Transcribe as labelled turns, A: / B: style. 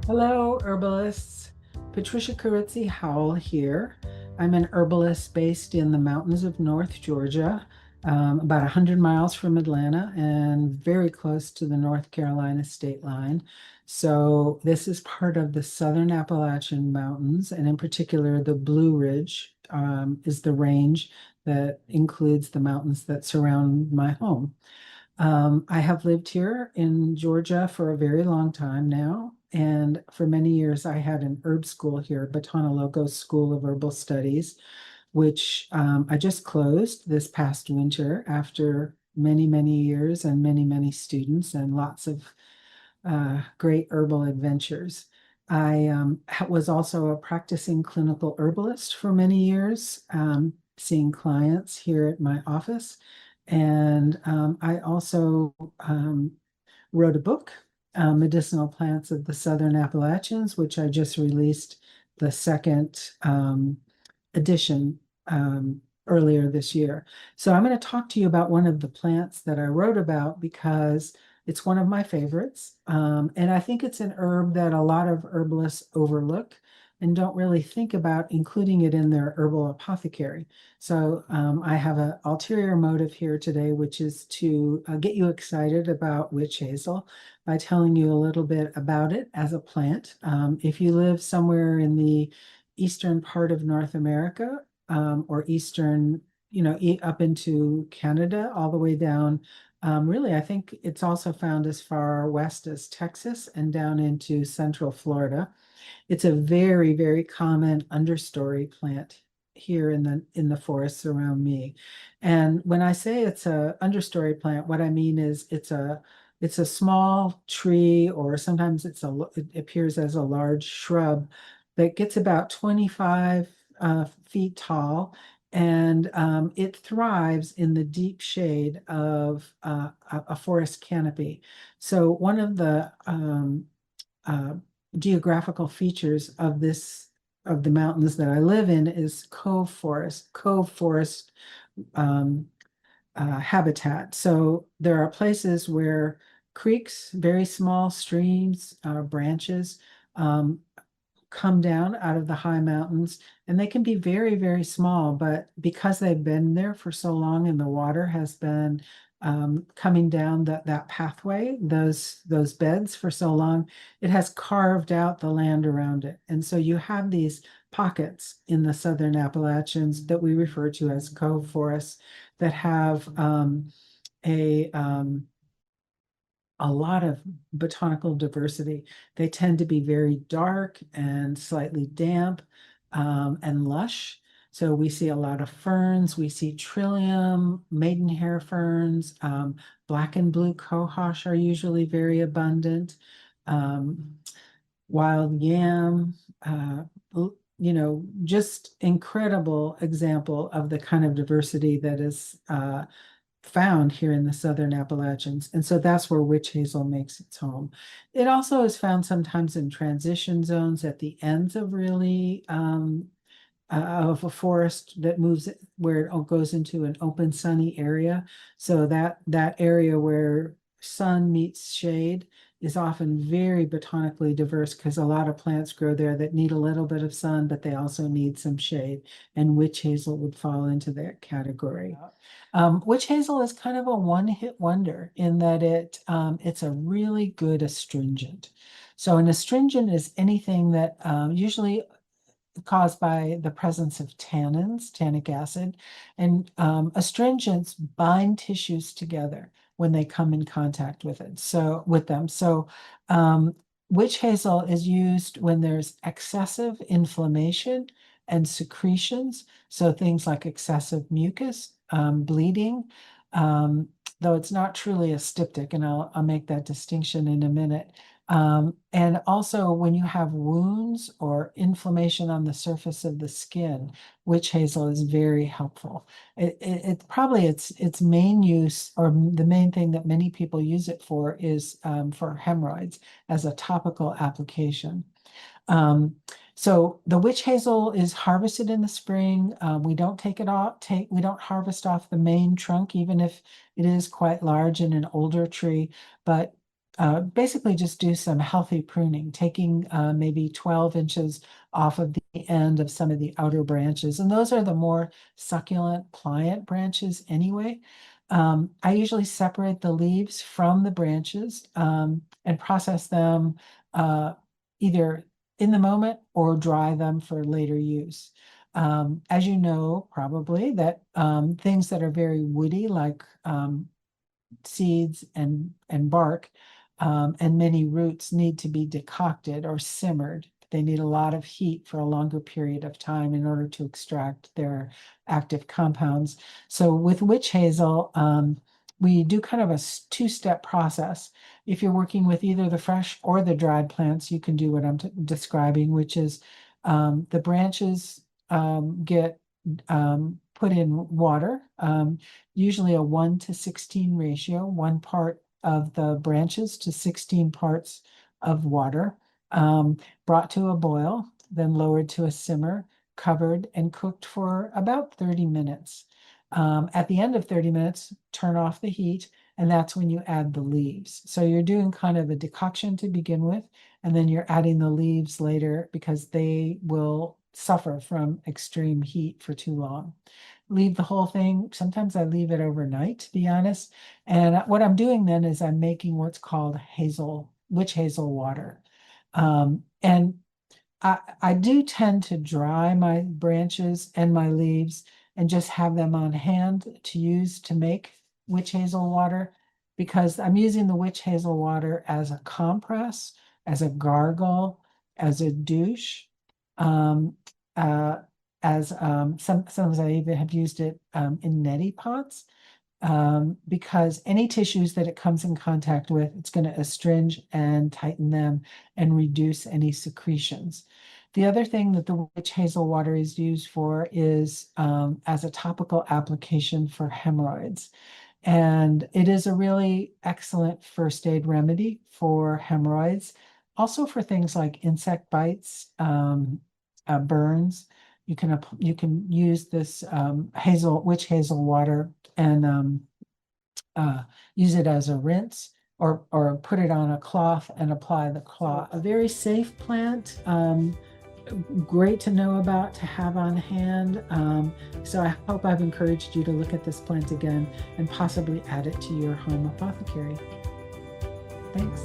A: Hello, herbalists. Patricia Kyritsi Howell here. I'm an herbalist based in the mountains of North Georgia, about 100 miles from Atlanta and very close to the North Carolina state line. So, this is part of the Southern Appalachian Mountains, and in particular, the Blue Ridge is the range that includes the mountains that surround my home. I have lived here in Georgia for a very long time now. And for many years, I had an herb school here, Batana Locos School of Herbal Studies, which I just closed this past winter after many, many years and many, many students and lots of great herbal adventures. I was also a practicing clinical herbalist for many years, seeing clients here at my office. And I also wrote a book, Medicinal Plants of the Southern Appalachians, which I just released the second edition earlier this year. So I'm going to talk to you about one of the plants that I wrote about because it's one of my favorites. And I think it's an herb that a lot of herbalists overlook and don't really think about including it in their herbal apothecary. So I have an ulterior motive here today, which is to get you excited about witch hazel by telling you a little bit about it as a plant. If you live somewhere in the eastern part of North America, or eastern, up into Canada, all the way down. Really, I think it's also found as far west as Texas and down into central Florida. It's a very, very common understory plant here in the forests around me. And when I say it's a understory plant, what I mean is it's a small tree, or sometimes it appears as a large shrub that gets about 25 feet tall, and it thrives in the deep shade of a forest canopy. So one of the uh, geographical features of the mountains that I live in is cove forest um, habitat. So there are places where creeks, very small streams, branches um, come down out of the high mountains, and they can be very, very small, but because they've been there for so long and the water has been coming down that pathway, those beds for so long, it has carved out the land around it. And so you have these pockets in the Southern Appalachians that we refer to as cove forests that have a a lot of botanical diversity. They tend to be very dark and slightly damp and lush. So we see a lot of ferns. We see trillium, maidenhair ferns, black and blue cohosh are usually very abundant. Um, Wild yam, just incredible example of the kind of diversity that is found here in the Southern Appalachians. And so that's where witch hazel makes its home. It also is found sometimes in transition zones at the ends of really of a forest that moves where it goes into an open sunny area. So that area where sun meets shade is often very botanically diverse because a lot of plants grow there that need a little bit of sun, but they also need some shade. And witch hazel would fall into that category. Witch hazel is kind of a one-hit wonder in that it's a really good astringent. So an astringent is anything that usually caused by the presence of tannins, tannic acid, and astringents bind tissues together when they come in contact with it. So with them, so witch hazel is used when there's excessive inflammation and secretions. So things like excessive mucus, bleeding, though it's not truly a styptic, and I'll make that distinction in a minute. And also when you have wounds or inflammation on the surface of the skin, witch hazel is very helpful. It probably its main use, or the main thing that many people use it for, is for hemorrhoids as a topical application. Um, so the witch hazel is harvested in the spring. We don't we don't harvest off the main trunk, even if it is quite large in an older tree. But basically just do some healthy pruning, taking maybe 12 inches off of the end of some of the outer branches. And those are the more succulent, pliant branches anyway. I usually separate the leaves from the branches and process them either in the moment or dry them for later use. As you know, probably that things that are very woody, like seeds and bark, and many roots need to be decocted or simmered. They need a lot of heat for a longer period of time in order to extract their active compounds. So with witch hazel, we do kind of a two-step process. If you're working with either the fresh or the dried plants, you can do what I'm describing, which is the branches get put in water, usually a 1:16 ratio, 1 part of the branches to 16 parts of water, brought to a boil, then lowered to a simmer, covered and cooked for about 30 minutes. At the end of 30 minutes, turn off the heat, and that's when you add the leaves. So you're doing kind of a decoction to begin with, and then you're adding the leaves later because they will suffer from extreme heat for too long. Leave the whole thing. Sometimes I leave it overnight, to be honest. And what I'm doing then is I'm making what's called witch hazel water. And I do tend to dry my branches and my leaves and just have them on hand to use to make witch hazel water, because I'm using the witch hazel water as a compress, as a gargle, as a douche, um, uh, as sometimes I even have used it in neti pots, because any tissues that it comes in contact with, it's going to astringe and tighten them and reduce any secretions. The other thing that the witch hazel water is used for is as a topical application for hemorrhoids. And it is a really excellent first aid remedy for hemorrhoids, also for things like insect bites, burns. You can use this witch hazel water and use it as a rinse, or put it on a cloth and apply the cloth. A very safe plant, great to know about, to have on hand. So I hope I've encouraged you to look at this plant again and possibly add it to your home apothecary. Thanks.